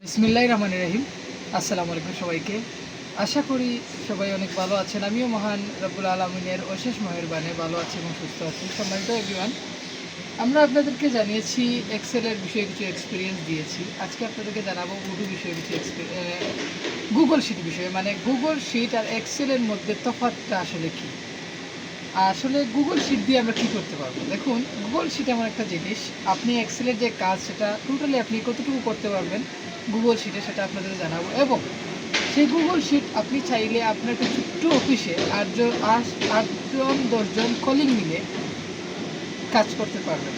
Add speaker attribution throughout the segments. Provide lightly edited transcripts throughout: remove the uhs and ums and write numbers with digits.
Speaker 1: বিসমিল্লাহির রহমানির রহিম। আসসালামু আলাইকুম সবাইকে। আশা করি সবাই অনেক ভালো আছেন। আমিও মহান রব্বুল আলামিনের অশেষ মেহেরবানে ভালো আছি এবং সুস্থ আছি। সম্মানিত এভরিওয়ান, আমরা আপনাদেরকে জানিয়েছি এক্সেলের বিষয়ে কিছু এক্সপিরিয়েন্স দিয়েছি। আজকে আপনাদেরকে জানাবো উডু বিষয়ে কিছু গুগল শিট বিষয়ে, মানে গুগল শিট আর এক্সেলের মধ্যে তফাৎটা আসলে কী। আসলে গুগল শিট দিয়ে আমরা কী করতে পারবো? দেখুন, গুগল শিট এমন একটা জিনিস, আপনি এক্সেলের যে কাজ সেটা টোটালি আপনি কতটুকু করতে পারবেন গুগল শিটে সেটা আপনাদের জানাবো। এবং সেই গুগল শিট আপনি চাইলে আপনার একটা ছোট্ট অফিসে আটজন 10জন কলিগ মিলে কাজ করতে পারবেন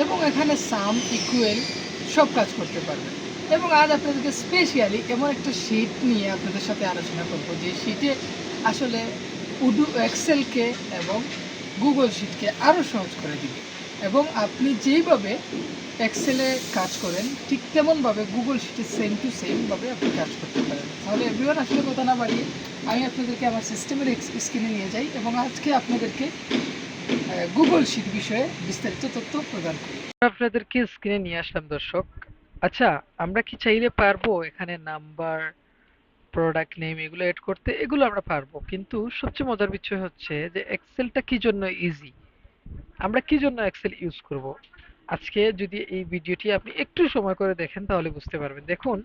Speaker 1: এবং এখানে সাম ইকুয়েল সব কাজ করতে পারবেন। এবং আজ আপনাদেরকে স্পেশালি এমন একটা শিট নিয়ে আপনাদের সাথে আলোচনা করব যে শিটে আসলে উডু এক্সেলকে এবং গুগল শিটকে আরও সহজ করে দিবে এবং আপনি যেইভাবে এক্সেলে কাজ করেন ঠিক তেমনভাবে গুগল শিটে সেম টু সেমভাবে আপনি কাজ করতে পারেন। তাহলে এভরিওয়ান, আসলে কথা না বাড়িয়ে আমি আপনাদেরকে আমার সিস্টেমের স্ক্রিনে নিয়ে যাই এবং আজকে আপনাদেরকে গুগল শিট বিষয়ে বিস্তারিত তথ্য প্রদান করি। আপনাদেরকে স্ক্রিনে নিয়ে আসলাম দর্শক। আচ্ছা, আমরা কি চাইলে পারবো এখানে নাম্বার, প্রোডাক্ট নেম এগুলো এড করতে? এগুলো আমরা পারবো, কিন্তু সবচেয়ে মজার বিষয় হচ্ছে যে এক্সেলটা কি জন্য ইজি, আমরা কি জন্য এক্সেল ইউজ করব। আজকে যদি এই ভিডিওটি আপনি একটু সময় করে দেখেন তাহলে বুঝতে পারবেন। দেখুন,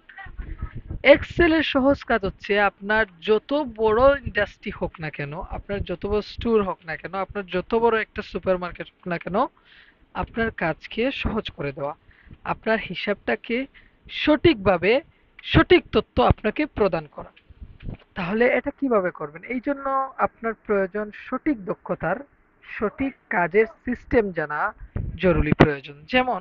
Speaker 1: এক্সেলের সহজ কাজ হচ্ছে আপনার যত বড় ইন্ডাস্ট্রি হোক না কেন, আপনার যত বড় স্টোর হোক না কেন, আপনার যত বড় একটা সুপার মার্কেট হোক না কেন, আপনার কাজকে সহজ করে দেওয়া, আপনার হিসাবটাকে সঠিকভাবে সঠিক তথ্য আপনাকে প্রদান করা। তাহলে এটা কিভাবে করবেন? এই জন্য আপনার প্রয়োজন সঠিক দক্ষতার, সঠিক কাজের সিস্টেম জানা জরুরি প্রয়োজন। যেমন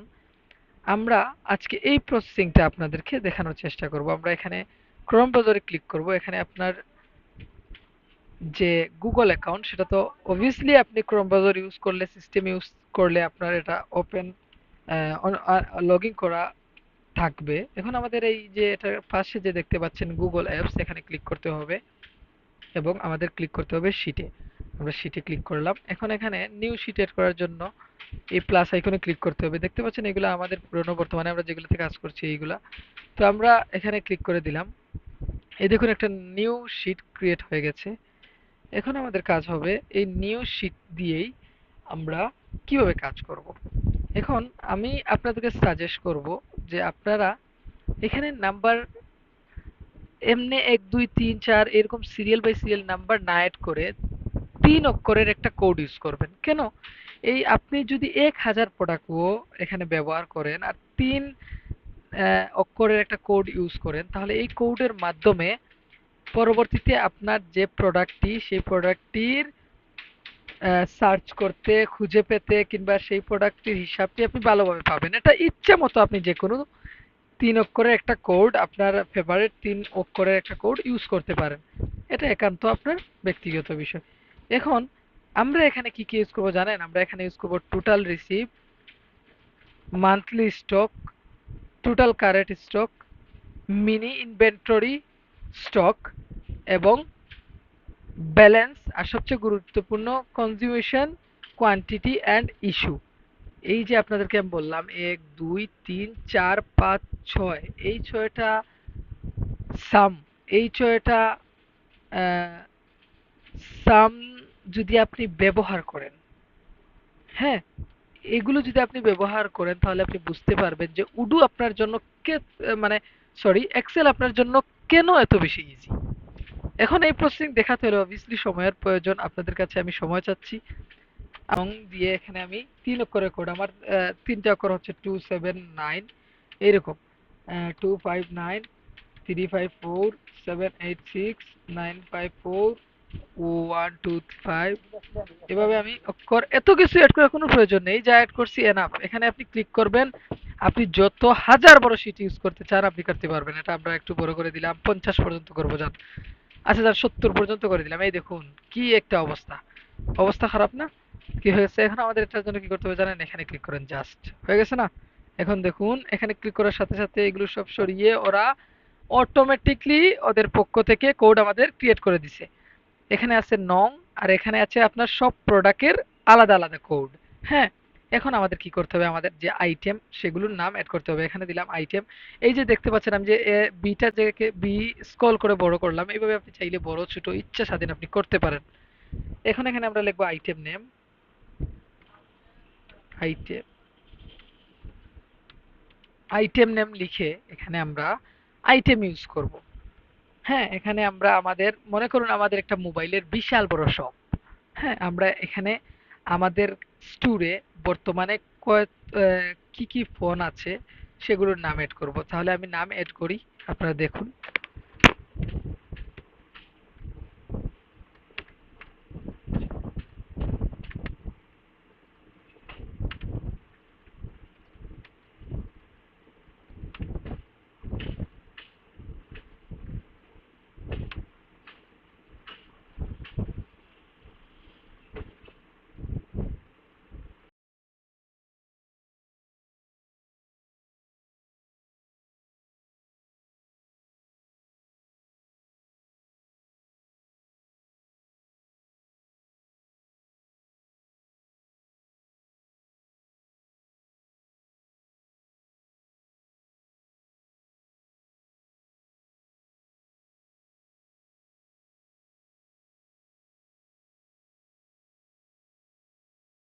Speaker 1: আমরা আজকে এই প্রসেসিংটা আপনাদেরকে দেখানোর চেষ্টা করব। আমরা এখানে ক্রোম ব্রাউজারে ক্লিক করব। এখানে আপনার যে গুগল অ্যাকাউন্ট সেটা তো অবভিয়াসলি আপনি ক্রোম ব্রাউজার ইউজ করলে, সিস্টেম ইউজ করলে আপনার এটা ওপেন লগ ইন করা থাকবে। এখন আমাদের এই যে এটার পাশে যে দেখতে পাচ্ছেন গুগল অ্যাপস, এখানে ক্লিক করতে হবে এবং আমাদের ক্লিক করতে হবে শিটে। আমরা শিটে ক্লিক করলাম। এখন এখানে নিউ শিট এড করার জন্য এই প্লাস আইকনে ক্লিক করতে হবে। দেখতে পাচ্ছেন এগুলো আমাদের পুরনো, বর্তমানে আমরা যেগুলোতে কাজ করছি এইগুলা। তো আমরা এখানে ক্লিক করে দিলাম। এই দেখুন, একটা নিউ শিট ক্রিয়েট হয়ে গেছে। এখন আমাদের কাজ হবে এই নিউ শিট দিয়েই আমরা কিভাবে কাজ করব। এখন আমি আপনাদেরকে সাজেস্ট করব যে আপনারা এখানে নাম্বার এমনি 1 2 3 4 এরকম সিরিয়াল বাই সিরিয়াল নাম্বার না অ্যাড করে 3 অক্ষরের একটা কোড ইউজ করবেন। কেন? এই আপনি যদি 1000 প্রোডাক্টও এখানে ব্যবহার করেন আর 3 অক্ষরের একটা কোড ইউজ করেন, তাহলে এই কোডের মাধ্যমে পরবর্তীতে আপনার যে প্রোডাক্টটি, সেই প্রোডাক্টটির সার্চ করতে, খুঁজে পেতে কিংবা সেই প্রোডাক্টটির হিসাবটি আপনি ভালোভাবে পাবেন। এটা ইচ্ছে মতো আপনি যে কোনো 3 অক্ষরের একটা কোড, আপনার ফেভারিট 3 অক্ষরের একটা কোড ইউজ করতে পারেন। এটা একান্ত আপনার ব্যক্তিগত বিষয়। এখন আমরা এখানে কি কি ইউজ করব জানেন? আমরা এখানে ইউজ করব total receive, monthly stock, total current stock, mini inventory stock এবং ব্যালেন্স, আর সবচেয়ে গুরুত্বপূর্ণ কনজিউমেশন, কোয়ান্টিটি অ্যান্ড ইস্যু। এই যে আপনাদেরকে আমি বললাম 1 2 3 4 5 6, এই 6টা সাম, এই 6টা সাম যদি আপনি ব্যবহার করেন, হ্যাঁ, এগুলো যদি আপনি ব্যবহার করেন তাহলে আপনি বুঝতে পারবেন যে উডু আপনার জন্য কে মানে সরি এক্সেল আপনার জন্য কেন এত বেশি ইজি। এখন এই প্রসেসিং দেখাতে হলে অবভিয়াসলি সময়ের প্রয়োজন। আপনাদের কাছে আমি সময় চাচ্ছি এবং দিয়ে এখানে আমি 3 অক্ষরের কোড, আমার 3টে অক্ষর হচ্ছে 279, এইরকম 259 354 786 954 125, এভাবে আমি অক্ষর, এত কিছু অ্যাড করার কোনো প্রয়োজন নেই, যা অ্যাড করছি এনাফ। এখানে আপনি ক্লিক করবেন, আপনি যত হাজার বড় শিট ইউজ করতে চান আপনি করতে পারবেন। এটা আমরা একটু বড় করে দিলাম, 50 পর্যন্ত করবো যান। আচ্ছা যান, 70 পর্যন্ত করে দিলাম। এই দেখুন কি একটা অবস্থা, অবস্থা খারাপ না? কি হয়েছে? এখন আমাদের এটার জন্য কি করতে হবে জানেন? এখানে ক্লিক করেন, জাস্ট হয়ে গেছে না? এখন দেখুন এখানে ক্লিক করার সাথে সাথে এগুলো সব সরিয়ে ওরা অটোমেটিকলি ওদের পক্ষ থেকে কোড আমাদের ক্রিয়েট করে দিছে। এখানে আছে নং, আর এখানে আছে আপনার সব প্রোডাক্টের আলাদা আলাদা কোড। হ্যাঁ, এখন আমাদের কি করতে হবে, আমাদের যে আইটেম সেগুলোর নাম অ্যাড করতে হবে। এখানে দিলাম আইটেম। এই যে দেখতে পাচ্ছেন আমি যে বিটা যে বি স্ক্রল করে বড় করলাম, এইভাবে আপনি চাইলে বড় ছোট ইচ্ছা স্বাধীন আপনি করতে পারেন। এখন এখানে আমরা লিখবো item name, item item name লিখে এখানে আমরা আইটেম ইউজ করব। হ্যাঁ, এখানে আমরা আমাদের মনে করুন আমাদের একটা মোবাইলের বিশাল বড় শপ। হ্যাঁ, আমরা এখানে আমাদের স্টোরে বর্তমানে কয় কি কি ফোন আছে সেগুলোর নাম এড করব। তাহলে আমি নাম এড করি, আপনারা দেখুন।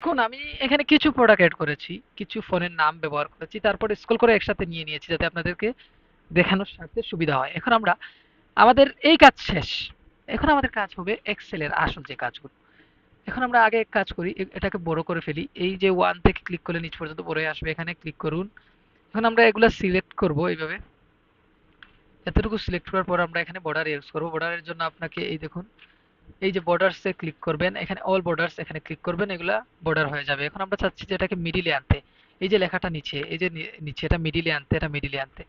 Speaker 1: দেখুন আমি এখানে কিছু প্রোডাক্ট এড করেছি, কিছু ফোনের নাম ব্যবহার করেছি, তারপর স্ক্রল করে একসাথে নিয়ে নিয়েছি যাতে আপনাদেরকে দেখানোর সাথে সুবিধা হয়। এখন আমরা আমাদের এই কাজ শেষ। এখন আমাদের কাজ হবে এক্সেলের আসল যে কাজগুলো। এখন আমরা আগে এক কাজ করি, এটাকে বড় করে ফেলি। এই যে ওয়ান থেকে ক্লিক করলে নিচ পর্যন্ত বড় হয়ে আসবে, এখানে ক্লিক করুন। এখন আমরা এগুলা সিলেক্ট করব এইভাবে। এতটুকু সিলেক্ট করার পর আমরা এখানে বর্ডার ইউজ করব। বর্ডারের জন্য আপনাকে এই দেখুন, এই যে বর্ডারসে ক্লিক করবেন, এখানে অল বর্ডারস এখানে ক্লিক করবেন, এগুলা বর্ডার হয়ে যাবে। এখন আমরা চাচ্ছি যে এটাকে মিডিলে আনতে। এই যে লেখাটা নিচে, এই যে নিচে এটা মিডিলে আনতে, এটা মিডিলে আনতে।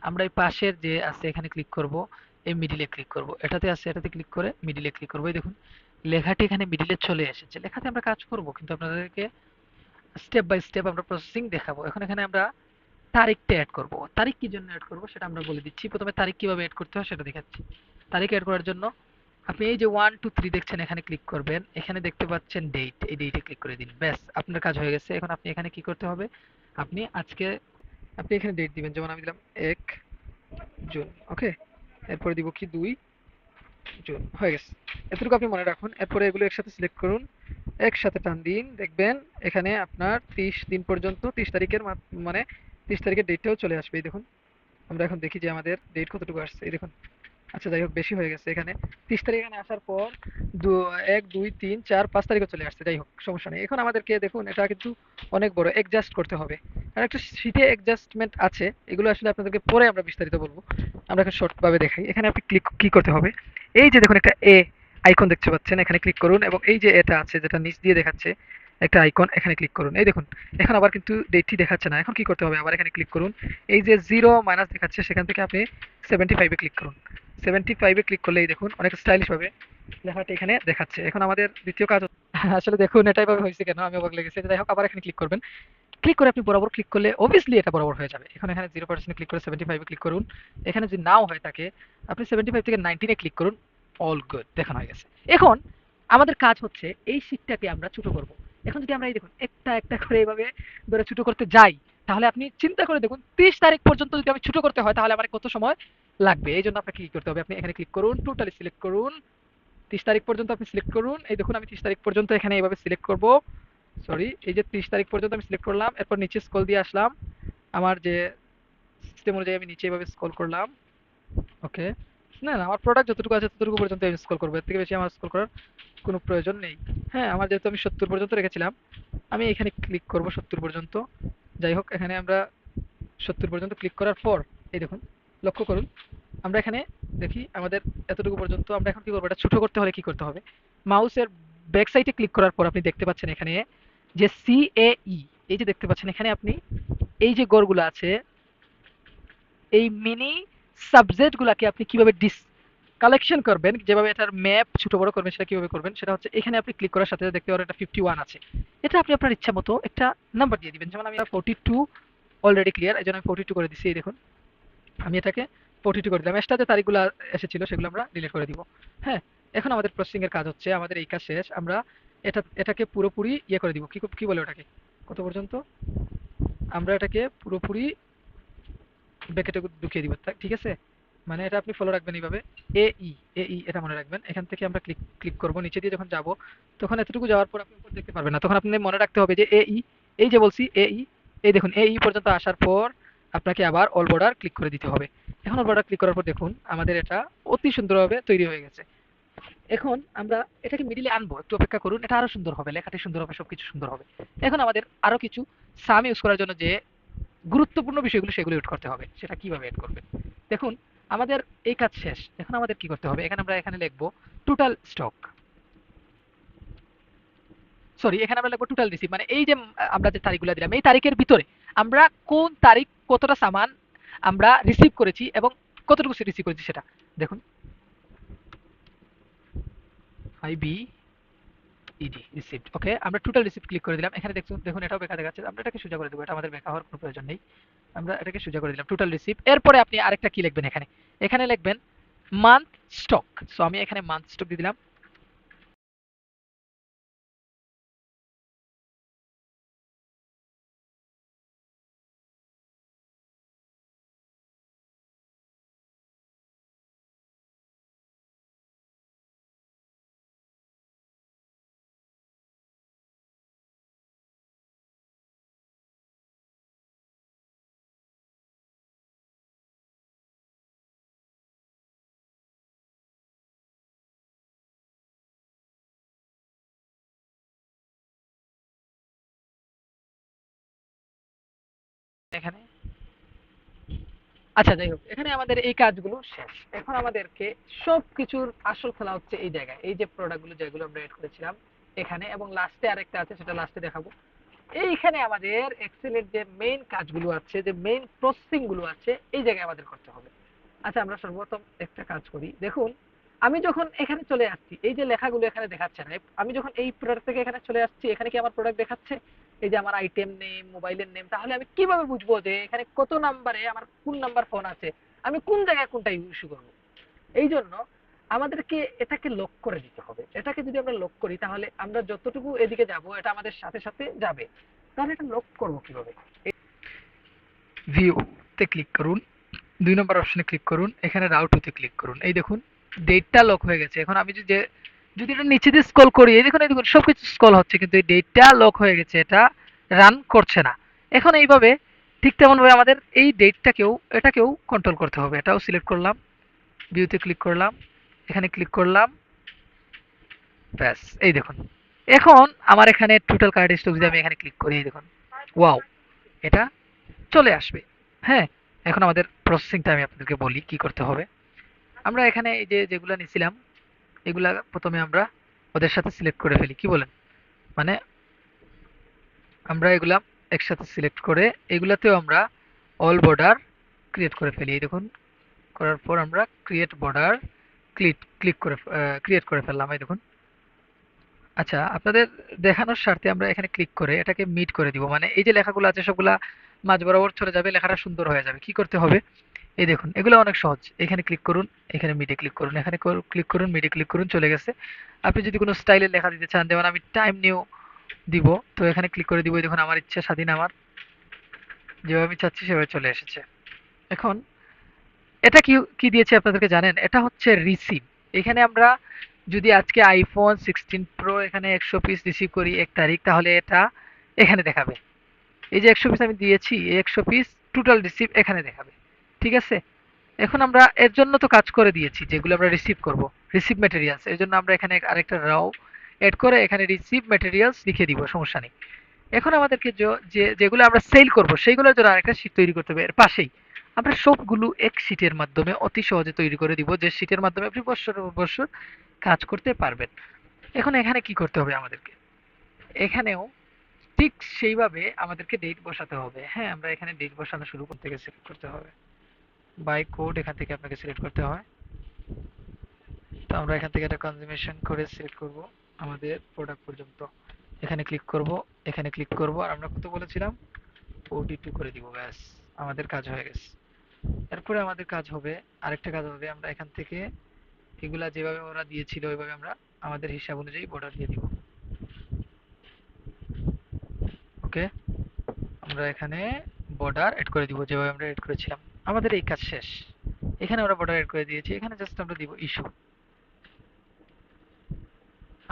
Speaker 1: আমরা এই পাশের যে আছে এখানে ক্লিক করব, এই মিডিলে ক্লিক করব। এটাতে আছে, এটাতে ক্লিক করে মিডিলে ক্লিক করব। এই দেখুন লেখাটি এখানে মিডিলে চলে এসেছে। লেখাতে আমরা কাজ করব কিন্তু আপনাদেরকে স্টেপ বাই স্টেপ আমরা প্রসেসিং দেখাবো। এখন এখানে আমরা তারিখটা অ্যাড করব। তারিখ কি জন্য অ্যাড করব সেটা আমরা বলে দিচ্ছি। প্রথমে তারিখ কিভাবে অ্যাড করতে হয় সেটা দেখাচ্ছি। তারিখ অ্যাড করার জন্য আপনি এই যে 1 2 3 দেখছেন, এখানে ক্লিক করবেন। এখানে দেখতে পাচ্ছেন ডেট, এই ডেটে ক্লিক করে দিন। ব্যাস আপনার কাজ হয়ে গেছে। এখন আপনি এখানে কি করতে হবে, আপনি আজকে আপনি এখানে ডেট দিবেন। যেমন আমি দিলাম 1 জুন। ওকে, এরপরে দিব কি 2 জুন। হয়ে গেছে। এতটুকু আপনি মনে রাখুন। এরপরে এগুলো একসাথে সিলেক্ট করুন, একসাথে টান দিন, দেখবেন এখানে আপনার 30 দিন পর্যন্ত 30 তারিখের মানে 30 তারিখের ডেটটাও চলে আসবে। এই দেখুন আমরা এখন দেখি যে আমাদের ডেট কতটুকু আসছে। এই দেখুন, আচ্ছা যাই হোক বেশি হয়ে গেছে। এখানে 30 তারিখ এখানে আসার পর 1 2 3 4 5 তারিখও চলে আসছে। যাই হোক সমস্যা নেই। এখন আমাদেরকে দেখুন এটা কিন্তু অনেক বড়, অ্যাডজাস্ট করতে হবে। আর একটা শীটে অ্যাডজাস্টমেন্ট আছে, এগুলো আসলে আপনাদেরকে পরে আমরা বিস্তারিত বলবো। আমরা এখন শর্ট ভাবে দেখাই। এখানে আপনি কি করতে হবে, এই যে দেখুন একটা এ আইকন দেখতে পাচ্ছেন, এখানে ক্লিক করুন এবং এই যে এটা আছে যেটা নিচ দিয়ে দেখাচ্ছে একটা আইকন, এখানে ক্লিক করুন। এই দেখুন এখন আবার কিন্তু ডেটটি দেখাচ্ছে না। এখন কি করতে হবে, আবার এখানে ক্লিক করুন। এই যে জিরো মাইনাস দেখাচ্ছে সেখান থেকে আপনি 75 এ ক্লিক করুন। 75 এ ক্লিক করলে এই দেখুন অনেক স্টাইলিশ ভাবে লেখাটা এখানে দেখাচ্ছে। এখন আমাদের দ্বিতীয় কাজ আসলে দেখুন এটাই ভাবে হয়েছে কেন, আমি অবাক লেগেছে। যাই হোক আবার এখানে ক্লিক করবেন। ক্লিক করে আপনি বরাবর ক্লিক করলে অবভিয়াসলি এটা বরাবর হয়ে যাবে। এখন এখানে 0% ক্লিক করে 75 এ ক্লিক করুন। এখানে যদি নাও হয় থাকে আপনি 75 থেকে 19 এ ক্লিক করুন। অল গুড, দেখানো হয়ে গেছে। এখন আমাদের কাজ হচ্ছে এই শীটটাকে আমরা ছোট করব। এখন যদি আমরা এই দেখুন একটা একটা করে এইভাবে ধরে ছোট করতে যাই, তাহলে আপনি চিন্তা করে দেখুন 30 তারিখ পর্যন্ত যদি আমি ছোট করতে হয় তাহলে আমার কত সময় লাগবে। এই জন্য আপনাকে কি করতে হবে, আপনি এখানে ক্লিক করুন, টোটালি সিলেক্ট করুন, 30 তারিখ পর্যন্ত আপনি সিলেক্ট করুন। এই দেখুন আমি 30 তারিখ পর্যন্ত এখানে এইভাবে সিলেক্ট করব। সরি, এই যে 30 তারিখ পর্যন্ত আমি সিলেক্ট করলাম, এরপর নিচে স্ক্রল দিয়ে আসলাম। আমার যে সিস্টেম অনুযায়ী আমি নিচে এভাবে স্ক্রল করলাম। ওকে, না না আমার প্রোডাক্ট যতটুকু আছে ততটুকু পর্যন্ত আমি স্ক্রল করবো, এর থেকে বেশি আমার স্ক্রল করার কোনো প্রয়োজন নেই। হ্যাঁ, আমার যেহেতু আমি 70 পর্যন্ত রেখেছিলাম, আমি এখানে ক্লিক করব 70 পর্যন্ত। যাই হোক এখানে আমরা 70 পর্যন্ত ক্লিক করার পর এই দেখুন লক্ষ্য করুন, আমরা এখানে দেখি আমাদের এতটুকু পর্যন্ত। আমরা এখন কি করবো, এটা ছোট করতে হলে কি করতে হবে, মাউসের ব্যাক সাইডে ক্লিক করার পর আপনি দেখতে পাচ্ছেন এখানে যে CAE, এই যে দেখতে পাচ্ছেন এখানে আপনি এই যে গড়গুলো আছে, এই মিনি সাবজেক্ট গুলাকে আপনি কিভাবে কালেকশন করবেন, যেভাবে এটার ম্যাপ ছোট বড় করবেন সেটা কিভাবে করবেন সেটা হচ্ছে এখানে আপনি ক্লিক করার সাথে সাথে দেখতে পারেন এটা 51 আছে। এটা আপনি আপনার ইচ্ছা মতো একটা নাম্বার দিয়ে দিবেন। যেমন আমি 42 অলরেডি ক্লিয়ার, এই জন্য আমি 42 করে দিচ্ছি। এই দেখুন আমি এটাকে 42 করে দিলাম। এক্সট্রা যে তারিখগুলো এসেছিল সেগুলো আমরা ডিলিট করে দিব। হ্যাঁ, এখন আমাদের প্রসেসিং এর কাজ হচ্ছে, আমাদের এই কাজ শেষ। আমরা এটাকে পুরোপুরি ইয়ে করে দিব, কি কি বলে ওটাকে, কত পর্যন্ত আমরা এটাকে পুরোপুরি ব্র্যাকেটে ঢুকিয়ে দিব, ঠিক আছে? মানে এটা আপনি ফলো রাখবেন এইভাবে, এই এই এটা মনে রাখবেন। এখান থেকে আমরা ক্লিক ক্লিক করব, নিচে দিয়ে যখন যাব তখন এতটুকু যাওয়ার পর আপনি উপর দেখতে পারবেন না, তখন আপনি মনে রাখতে হবে যে এই যে বলছি এই দেখুন পর্যন্ত আসার পর আপনাকে আবার অল বর্ডার ক্লিক করে দিতে হবে। এখন অল বর্ডার ক্লিক করার পর দেখুন আমাদের এটা অতি সুন্দরভাবে তৈরি হয়ে গেছে। এখন আমরা এটাকে মিডিলে আনবো, একটু অপেক্ষা করুন, এটা আরো সুন্দর হবে, লেখাটি সুন্দর হবে, সবকিছু সুন্দর হবে। এখন আমাদের আরো কিছু সাম ইউজ করার জন্য যে গুরুত্বপূর্ণ বিষয়গুলো সেগুলো এড করতে হবে। সেটা কিভাবে এড করবেন দেখুন, আমাদের এই কাজ শেষ। এখন আমাদের কি করতে হবে, এখানে আমরা এখানে লিখবো টোটাল স্টক, সরি এখানে আমরা লিখবো টোটাল রিসিভ, মানে এই যে আমরা যে তারিখগুলো দিলাম এই তারিখের ভিতরে আমরা কোন তারিখ কতটা সামান আমরা রিসিভ করেছি এবং কতটুকু রিসিভ করেছি সেটা দেখুন। আইবি ইডি রিসিভড, ওকে আমরা টোটাল রিসিভ ক্লিক করে দিলাম। এখানে দেখুন দেখুন এটাও বেকা দেখাচ্ছে, আমরা এটাকে সোজা করে দেবো, এটা আমাদের বেকা হওয়ার কোনো প্রয়োজন নেই। আমরা এটাকে সোজা করে দিলাম টোটাল রিসিভ। এরপরে আপনি আরেকটা কি লিখবেন, এখানে এখানে লিখবেন মান্থ স্টক। সো আমি এখানে মান্থ স্টক দিয়ে দিলাম। এখানে আচ্ছা যাই হোক, এখানে আমাদের এই কাজগুলো শেষ। এখন আমাদেরকে সবকিছুর আসল খেলা হচ্ছে এই জায়গায়, এই যে প্রোডাক্টগুলো যেগুলো আমরা এড করেছিলাম এখানে, এবং লাস্টে আরেকটা আছে সেটা লাস্টে দেখাবো। এইখানে আমাদের এক্সেলের যে মেইন কাজগুলো আছে, যে মেইন প্রসেসিং গুলো আছে, এই জায়গায় আমাদের করতে হবে। আচ্ছা আমরা সর্বপ্রথম একটা কাজ করি, দেখুন আমি যখন এখানে চলে আসছি এই যে লেখাগুলো এখানে দেখাচ্ছে না, আমি যখন এই প্রোডাক্ট থেকে এখানে চলে আসছি এখানে কি আমার প্রোডাক্ট দেখাচ্ছে? এই যে আমার আইটেম নেম, মোবাইলের নেম, তাহলে আমি কিভাবে বুঝবো যে এখানে কত নাম্বারে আমার কোন নাম্বার ফোন আছে, আমি কোন জায়গায় কোনটা ইস্যু করবো? এই জন্য আমাদেরকে এটাকে লক করে দিতে হবে। এটাকে যদি আমরা লক করি তাহলে আমরা যতটুকু এদিকে যাব এটা আমাদের সাথে সাথে যাবে। তাহলে এটা লক করবো কিভাবে? ভিউ তে ক্লিক করুন, ২ নম্বর অপশনে ক্লিক করুন, এখানে রাউট-তে ক্লিক করুন। এই দেখুন ডেটটা লক হয়ে গেছে। এখন আমি যদি এটা নিচে দিয়ে স্ক্রল করি, এই দেখুন সবকিছু স্ক্রল হচ্ছে কিন্তু এই ডেটটা লক হয়ে গেছে, এটা রান করছে না। এখন এইভাবে ঠিক তেমনভাবে আমাদের এই ডেটটাকেও এটাকেও কন্ট্রোল করতে হবে। এটাও সিলেক্ট করলাম, ভিউতে ক্লিক করলাম, এখানে ক্লিক করলাম, ব্যাস এই দেখুন। এখন আমার এখানে টোটাল কার্ড স্টক যদি আমি এখানে ক্লিক করি, এই দেখুন ওয়াও, এটা চলে আসবে। হ্যাঁ, এখন আমাদের প্রসেসিংটা আমি আপনাদেরকে বলি কি করতে হবে। আমরা এখানে এই যে যেগুলা নিছিলাম এগুলা প্রথমে আমরা ওদের সাথে সিলেক্ট করে ফেলি, কি বলেন? মানে আমরা এগুলা একসাথে সিলেক্ট করে এগুলাতেও আমরা অল বর্ডার ক্রিয়েট করে ফেলি। এই দেখুন করার পর আমরা ক্রিয়েট বর্ডার ক্লিক ক্লিক করে ক্রিয়েট করে ফেললাম, এই দেখুন। আচ্ছা আপনাদের দেখানোর স্বার্থে আমরা এখানে ক্লিক করে এটাকে মিড করে দিব, মানে এই যে লেখাগুলো আছে সবগুলা মাঝ বরাবর চলে যাবে, লেখাটা সুন্দর হয়ে যাবে। কি করতে হবে, এই দেখুন এগুলো অনেক সহজ। এখানে ক্লিক করুন, এখানে মিডে ক্লিক করুন, এখানে ক্লিক করুন, মিডে ক্লিক করুন, চলে গেছে। আপনি যদি কোনো স্টাইলের লেখা দিতে চান, যেমন আমি টাইম নিউ দিব, তো এখানে ক্লিক করে দিব। এই দেখুন আমার ইচ্ছা স্বাধীন, আমার যেভাবে আমি চাচ্ছি সেভাবে চলে এসেছে। এখন এটা কি কি দিয়েছে আপনাদেরকে জানেন? এটা হচ্ছে রিসিভ। এখানে আমরা যদি আজকে আইফোন 16 প্রো এখানে 100 পিস রিসিভ করি 1 তারিখ, তাহলে এটা এখানে দেখাবে। এই যে 100 পিস আমি দিয়েছি, এই 100 পিস টোটাল রিসিভ এখানে দেখাবে। ঠিক আছে? এখন আমরা এর জন্য তো কাজ করে দিয়েছি, যেগুলো আমরা রিসিভ করব, রিসিভ ম্যাটেরিয়ালস। এর জন্য আমরা এখানে আরেকটা রাও এড করে এখানে রিসিভ ম্যাটেরিয়ালস লিখে দিব, সমস্যা নেই। এখন আমাদেরকে যেগুলো আমরা সেল করব সেইগুলোর জন্য আরেকটা শীট তৈরি করতে হবে। এর পাশেই আমরা সবগুলো এক শীটের মাধ্যমে অতি সহজে তৈরি করে দিব, যে শীটের মাধ্যমে আপনি বছরের পর বছর কাজ করতে পারবেন। এখন এখানে কি করতে হবে আমাদেরকে, এখানেও ঠিক সেইভাবে আমাদেরকে ডেট বসাতে হবে। হ্যাঁ, আমরা এখানে ডেট বসানো শুরু করতে গেলে সিলেক্ট করতে হবে, বাই কোড এখান থেকে আপনাকে সিলেক্ট করতে হয়। তো আমরা এখান থেকে একটা কনজিউমেশন করে সিলেক্ট করব আমাদের প্রোডাক্ট পর্যন্ত। এখানে ক্লিক করব, এখানে ক্লিক করব, আর আমরা কত বলেছিলাম 42 করে দিব, ব্যাস আমাদের কাজ হয়ে গেছে। এরপরে আমাদের কাজ হবে, আরেকটা কাজ হবে, আমরা এখান থেকে এগুলা যেভাবে ওরা দিয়েছিল ওইভাবে আমরা আমাদের হিসাব অনুযায়ী বর্ডার দিয়ে দিব। ওকে। ওকে, আমরা এখানে বর্ডার এড করে দিব যেভাবে আমরা এড করেছিলাম। আমাদের এই কাজ শেষ। এখানে আমরা বর্ডার এড করে দিয়েছি, এখানে জাস্ট আমরা দিব ইস্যু।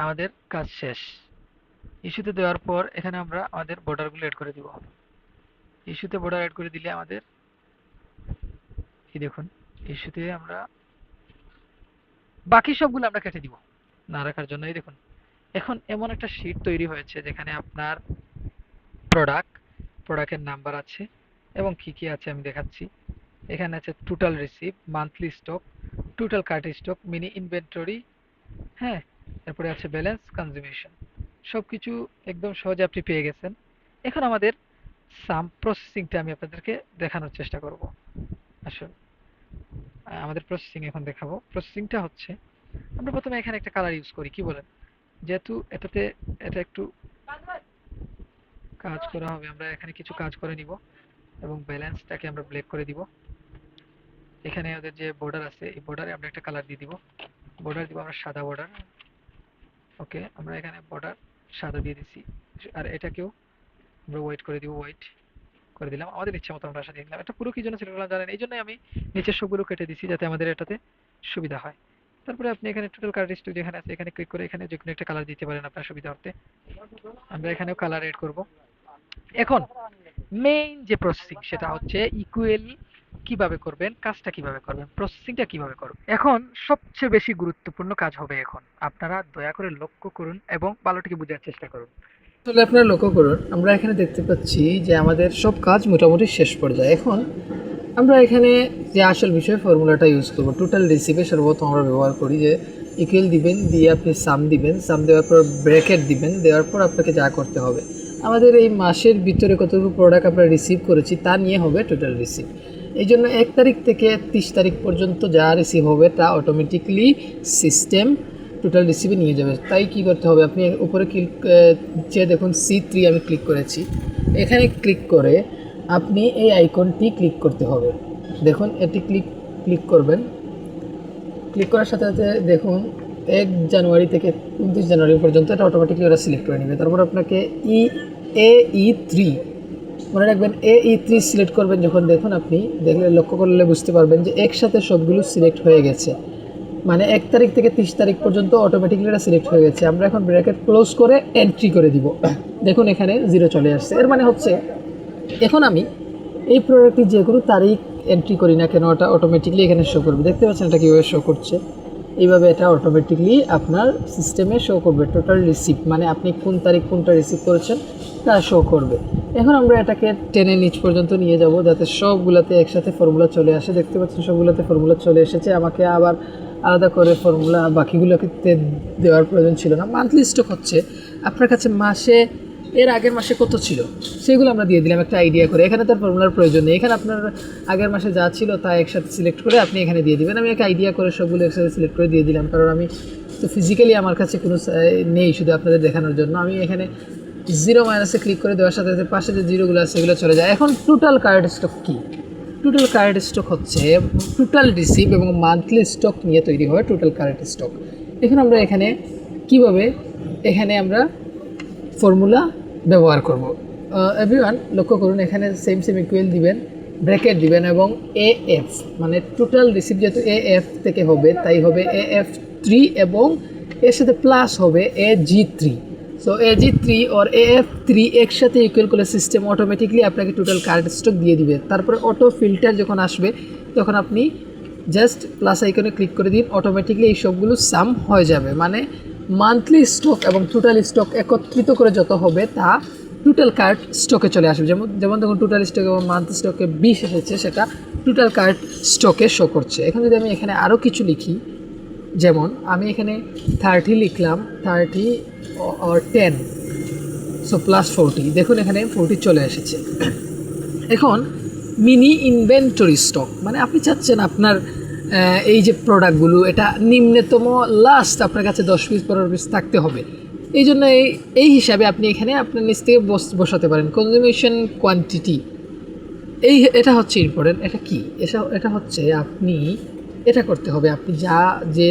Speaker 1: আমাদের কাজ শেষ। ইস্যুতে দেওয়ার পর এখানে আমরা আমাদের বর্ডারগুলো এড করে দিব। ইস্যুতে বর্ডার এড করে দিলে আমাদের এই দেখুন, ইস্যুতে আমরা বাকি সবগুলো আমরা কেটে দিব না রাখার জন্য। এই দেখুন, এখন এমন একটা শীট তৈরি হয়েছে যেখানে আপনার প্রোডাক্টের নাম্বার আছে এবং কি কি আছে আমি দেখাচ্ছি। এখানে আছে total receive, monthly stock, total cart stock, mini inventory, হ্যাঁ, তারপরে আছে ব্যালেন্স, কনজিউমেশন, সবকিছু একদম সহজে আপনি পেয়ে গেছেন। এখন আমাদের সাম প্রসেসিংটা আমি আপনাদেরকে দেখানোর চেষ্টা করব। আসলে আমাদের প্রসেসিং এখন দেখাবো। প্রসেসিংটা হচ্ছে, আমরা প্রথমে এখানে একটা কালার ইউজ করি, কি বলেন? যেহেতু এটা একটু কাজ করা হবে, আমরা এখানে কিছু কাজ করে নিব এবং ব্যালেন্সটাকে আমরা ব্ল্যাক করে দিব। এখানে ওদের যে বর্ডার আছে, এই বর্ডারে আমরা একটা কালার দিয়ে দিব। বর্ডার দিব আমরা সাদা বর্ডার। ওকে, আমরা এখানে বর্ডার সাদা দিয়ে দিছি। আর এটাকেও আমরা হোয়াইট করে দিব, হোয়াইট করে দিলাম। আমাদের ইচ্ছা মতো আমরা সাজিয়ে দিলাম। এটা পুরো কি জন্য সিলেক্ট করলাম জানেন? এই জন্যই আমি নিচের সবগুলো কেটে দিছি যাতে আমাদের এটাতে সুবিধা হয়। তারপরে আপনি এখানে টোটাল কালার স্টক যেখানে আছে এখানে ক্লিক করে এখানে যে কোনো একটা কালার দিতে পারেন আপনার সুবিধা হতে। আমরা এখানেও কালার এড করব। এখন মেইন যে প্রসেসিং সেটা হচ্ছে ইকুয়াল কিভাবে করবেন, কাজটা কিভাবে করবেন, প্রসেসিংটা কিভাবে করবেন। এখন সবচেয়ে বেশি গুরুত্বপূর্ণ কাজ হবে এখন। আপনারা দয়া করে লক্ষ্য করুন এবং ভালোটিকে বোঝার চেষ্টা করুন। আসলে আপনারা লক্ষ্য করুন, আমরা এখানে দেখতে পাচ্ছি যে আমাদের সব কাজ মোটামুটি শেষ পর্যায়ে। এখন আমরা এখানে যে আসল বিষয় ফর্মুলাটা ইউজ করব, টোটাল রিসিভে সর্বপ্রথম আমরা ব্যবহার করি যে ইকুয়াল দিবেন, দিয়ে আপনি সাম দিবেন, সাম দেওয়ার পর ব্র্যাকেট দিবেন, দেওয়ার পর আপনাকে যা করতে হবে আমাদের এই মাসের ভিতরে কতটুকু প্রোডাক্ট আমরা রিসিভ করেছি তা নিয়ে হবে টোটাল রিসিভ। এই জন্য 1 তারিখ থেকে 30 তারিখ পর্যন্ত যা রিসিভ হবে তা অটোমেটিকলি সিস্টেম টোটাল রিসিভে নিয়ে যাবে। তাই কি করতে হবে, আপনি উপরে ক্লিক যে দেখুন C3 আমি ক্লিক করেছি, এখানে ক্লিক করে আপনি এই আইকনটি ক্লিক করতে হবে। দেখুন এটি ক্লিক করবেন। ক্লিক করার সাথে সাথে দেখুন 1 জানুয়ারি থেকে 29 জানুয়ারি পর্যন্ত এটা অটোমেটিকলি ওরা সিলেক্ট করে নেবে। তারপর আপনাকে AE3 মনে রাখবেন, AE3 সিলেক্ট করবেন যখন, দেখুন আপনি দেখলে লক্ষ্য করলে বুঝতে পারবেন যে একসাথে সবগুলো সিলেক্ট হয়ে গেছে। মানে 1 তারিখ থেকে 30 তারিখ পর্যন্ত অটোমেটিকলি এটা সিলেক্ট হয়ে গেছে। আমরা এখন ব্র্যাকেট ক্লোজ করে এন্ট্রি করে দিব। দেখুন এখানে 0 চলে আসছে। এর মানে হচ্ছে এখন আমি এই প্রোডাক্টটি যে কোনো তারিখ এন্ট্রি করি না কেন, ওটা অটোমেটিকলি এখানে শো করবে। দেখতে পাচ্ছেন এটা কীভাবে শো করছে? এইভাবে এটা অটোমেটিকলি আপনার সিস্টেমে শো করবে। টোটাল রিসিভ মানে আপনি কোন তারিখ কোনটা রিসিভ করেছেন তা শো করবে। এখন আমরা এটাকে টেনে নিচ পর্যন্ত নিয়ে যাব যাতে সবগুলোতে একসাথে ফর্মুলা চলে আসে। দেখতে পাচ্ছেন সবগুলোতে ফর্মুলা চলে এসেছে। আমাকে আবার আলাদা করে ফর্মুলা বাকিগুলোকে দেওয়ার প্রয়োজন ছিল না। মান্থলি স্টক হচ্ছে আপনার কাছে মাসে এর আগের মাসে কত ছিল সেগুলো আমরা দিয়ে দিলাম একটা আইডিয়া করে। এখানে তার ফর্মুলার প্রয়োজন নেই। এখানে আপনার আগের মাসে যা ছিল তা একসাথে সিলেক্ট করে আপনি এখানে দিয়ে দিবেন। আমি একটা আইডিয়া করে সবগুলো একসাথে সিলেক্ট করে দিয়ে দিলাম, কারণ আমি তো ফিজিক্যালি আমার কাছে কোনো নেই, শুধু আপনাদের দেখানোর জন্য। আমি এখানে 0 মাইনাসে ক্লিক করে দেওয়ার সাথে সাথে পাশে যে জিরোগুলো আছে সেগুলো চলে যায়। এখন টোটাল কারেন্ট স্টক কী? টোটাল কারেন্ট স্টক হচ্ছে টোটাল রিসিভ এবং মান্থলি স্টক নিয়ে তৈরি হয় টোটাল কারেন্ট স্টক। এখন আমরা এখানে কীভাবে এখানে আমরা ফর্মুলা ব্যবহার করব। এভরিওয়ান লক্ষ্য করুন, এখানে সেম ইকুয়াল দিবেন, ব্র্যাকেট দিবেন এবং AF মানে টোটাল রিসিভ যেহেতু AF থেকে হবে তাই হবে AF3 এবং এর সাথে প্লাস হবে AG3। সো AG3 और AF3 একসাথে ইকুয়াল করলে সিস্টেম অটোমেটিকলি আপনাকে টোটাল কারেন্ট স্টক দিয়ে দিবে। তারপরে অটো ফিল্টার যখন আসবে তখন আপনি জাস্ট প্লাস আইকনে ক্লিক করে দিন, অটোমেটিকলি এই সবগুলো সাম হয়ে যাবে। মানে মান্থলি স্টক এবং টোটাল স্টক একত্রিত করে যত হবে তা টোটাল কার্ড স্টকে চলে আসবে। যেমন দেখুন টোটাল স্টক এবং মান্থলি স্টকে 20 এসেছে, সেটা টোটাল কার্ড স্টকে শো করছে। এখন যদি আমি এখানে আরও কিছু লিখি, যেমন আমি এখানে 30 লিখলাম, 30 or 10 সো প্লাস 40, দেখুন এখানে 40 চলে এসেছে। এখন মিনি ইনভেন্টরি স্টক মানে আপনি চাচ্ছেন আপনার এই যে প্রোডাক্টগুলো এটা নিম্নতম লাস্ট আপনার কাছে 10 পিস 15 পিস থাকতে হবে। এই জন্য এই হিসাবে আপনি এখানে আপনার নিচ থেকে বসাতে পারেন কনজিউমেশন কোয়ান্টিটি। এটা হচ্ছে ইম্পর্টেন্ট। এটা কি? এটা হচ্ছে আপনি এটা করতে হবে, আপনি যে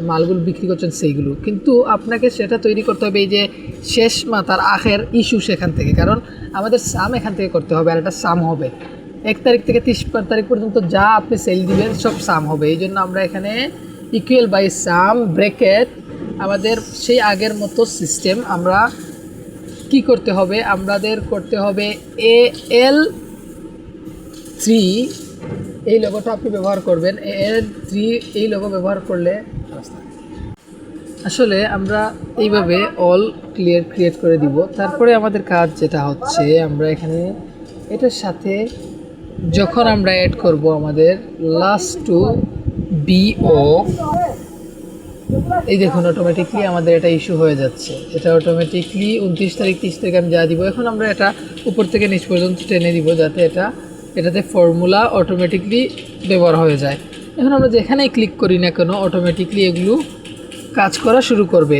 Speaker 1: মালগুলো বিক্রি করছেন সেইগুলো, কিন্তু আপনাকে সেটা তৈরি করতে হবে এই যে শেষ মাথার আখের ইস্যু সেখান থেকে, কারণ আমাদের সাম এখান থেকে করতে হবে, আর একটা সাম হবে 1 তারিখ থেকে 30 তারিখ পর্যন্ত যা আপনি সেল দিবেন সব সাম হবে। এই জন্য আমরা এখানে ইকুয়াল বাই সাম ব্র্যাকেট আমাদের সেই আগের মতো সিস্টেম। আমরা কি করতে হবে, আমাদের করতে হবে AL3, এই লোগোটা আপনি ব্যবহার করবেন। AL3 এই লোগো ব্যবহার করলে আসলে আমরা এইভাবে অল ক্রিয়েট করে দিব। তারপরে আমাদের কাজ যেটা হচ্ছে, আমরা এখানে এটার সাথে যখন আমরা অ্যাড করব আমাদের লাস্ট টু BO, এই দেখুন অটোমেটিকলি আমাদের এটা ইস্যু হয়ে যাচ্ছে। এটা অটোমেটিকলি 29 তারিখ 30 তারিখ আমি যা দিব, এখন আমরা এটা উপর থেকে নিচ পর্যন্ত টেনে দিব যাতে এটাতে ফর্মুলা অটোমেটিকলি ব্যবহার হয়ে যায়। এখন আমরা যেখানেই ক্লিক করি না কেন অটোমেটিকলি এগুলো কাজ করা শুরু করবে,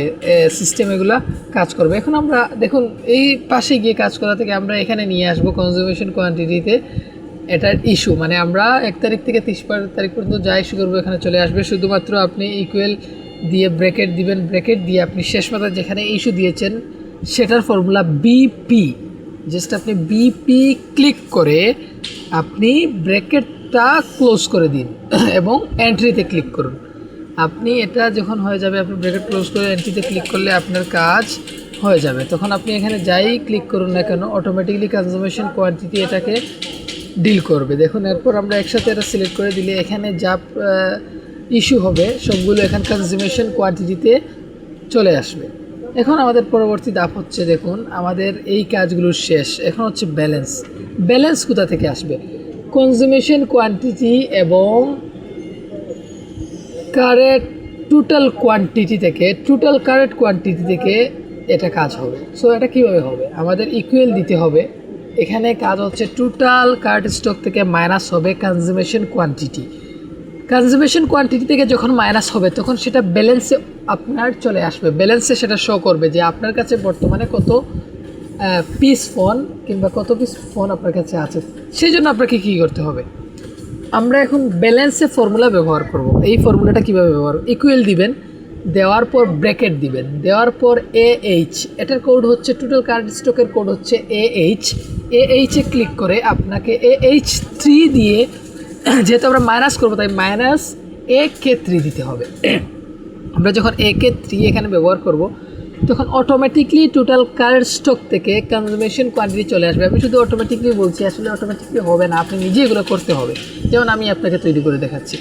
Speaker 1: সিস্টেম এগুলা কাজ করবে। এখন আমরা দেখুন এই পাশে গিয়ে কাজ করা থেকে আমরা এখানে নিয়ে আসবো কনজারভেশন কোয়ান্টিটিতে এটার ইস্যু, মানে আমরা 1 তারিখ থেকে 30 তারিখ পর্যন্ত যা ইস্যু করবো এখানে চলে আসবে। শুধুমাত্র আপনি ইকুয়াল দিয়ে ব্র্যাকেট দিবেন, ব্র্যাকেট দিয়ে আপনি শেষ মাথায় যেখানে ইস্যু দিয়েছেন সেটার ফর্মুলা BP, জাস্ট আপনি BP ক্লিক করে আপনি ব্র্যাকেটটা ক্লোজ করে দিন এবং এন্ট্রিতে ক্লিক করুন। আপনি এটা যখন হয়ে যাবে, আপনি ব্র্যাকেট ক্লোজ করে এন্ট্রিতে ক্লিক করলে আপনার কাজ হয়ে যাবে। তখন আপনি এখানে যাই ক্লিক করুন না কেন অটোমেটিকলি কনজারভেশন কোয়ান্টিটি এটাকে ডিল করবে। দেখুন এরপর আমরা একসাথে এটা সিলেক্ট করে দিলে এখানে যা ইস্যু হবে সবগুলো এখানে কনজারভেশন কোয়ান্টিটিতে চলে আসবে। এখন আমাদের পরবর্তী ধাপ হচ্ছে, দেখুন আমাদের এই কাজগুলো শেষ, এখন হচ্ছে ব্যালেন্স কোথা থেকে আসবে, কনজারভেশন কোয়ান্টিটি এবং টোটাল কারেন্ট কোয়ান্টিটি থেকে এটা কাজ হবে। সো এটা কীভাবে হবে, আমাদের ইকুয়াল দিতে হবে। এখানে কাজ হচ্ছে টোটাল কারেন্ট স্টক থেকে মাইনাস হবে কনজারভেশন কোয়ান্টিটি থেকে যখন মাইনাস হবে তখন সেটা ব্যালেন্সে আপনার চলে আসবে। ব্যালেন্সে সেটা শো করবে যে আপনার কাছে বর্তমানে কত পিস ফোন কিংবা কত পিস ফোন আপনার কাছে আছে। সেই জন্য আপনাকে কী করতে হবে, আমরা এখন ব্যালেন্সে ফর্মুলা ব্যবহার করব। এই ফর্মুলাটা কীভাবে ব্যবহার, ইকুয়াল দিবেন, দেওয়ার পর ব্র্যাকেট দিবেন, দেওয়ার পর AH, এটার কোড হচ্ছে টোটাল কারেন্ট স্টকের কোড হচ্ছে AH এ ক্লিক করে আপনাকে AH3 দিয়ে, যেহেতু আমরা মাইনাস করবো তাই মাইনাস AK3 দিতে হবে। আমরা যখন AK3 এখানে ব্যবহার করব তখন অটোমেটিকলি টোটাল কারেন্ট স্টক থেকে কনজারভেশন কোয়ান্টিটি চলে আসবে। আমি শুধু অটোমেটিকলি বলছি, আসলে অটোমেটিকলি হবে না, আপনি নিজে এগুলো করতে হবে। যেমন আমি আপনাকে তৈরি করে দেখাচ্ছি,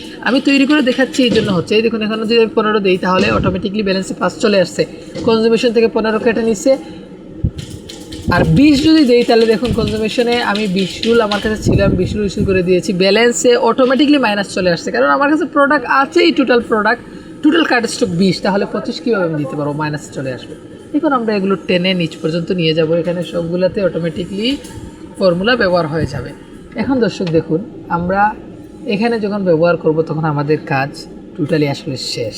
Speaker 1: এই জন্য হচ্ছে, এই দেখুন এখানে যদি আমি 15 দিই তাহলে অটোমেটিকলি ব্যালেন্সে 5 চলে আসছে, কনজারভেশন থেকে 15 কেটে নিচ্ছে। আর 20 যদি দেই তাহলে দেখুন কনজারভেশনে আমি 20 রুল আমার কাছে ছিল, আমি 20 রুল ইস্যু করে দিয়েছি, ব্যালেন্সে অটোমেটিকলি মাইনাস চলে আসছে, কারণ আমার কাছে প্রোডাক্ট আছেই টোটাল কারেন্ট স্টক 20, তাহলে 25 কীভাবে আমি দিতে পারবো, মাইনাসে চলে আসবে। এখন আমরা এগুলো টেনে নিচ পর্যন্ত নিয়ে যাব, এখানে সবগুলোতে অটোমেটিকলি ফর্মুলা ব্যবহার হয়ে যাবে। এখন দর্শক দেখুন আমরা এখানে যখন ব্যবহার করব তখন আমাদের কাজ টোটালি আসলে শেষ,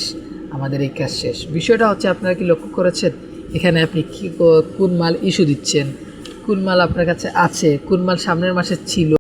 Speaker 1: আমাদের এই কাজ শেষ। বিষয়টা হচ্ছে, আপনারা কি লক্ষ্য করেছেন এখানে আপনি কোন মাল ইস্যু দিচ্ছেন, কোন মাল আপনার কাছে আছে, কোন মাল সামনের মাসে ছিল।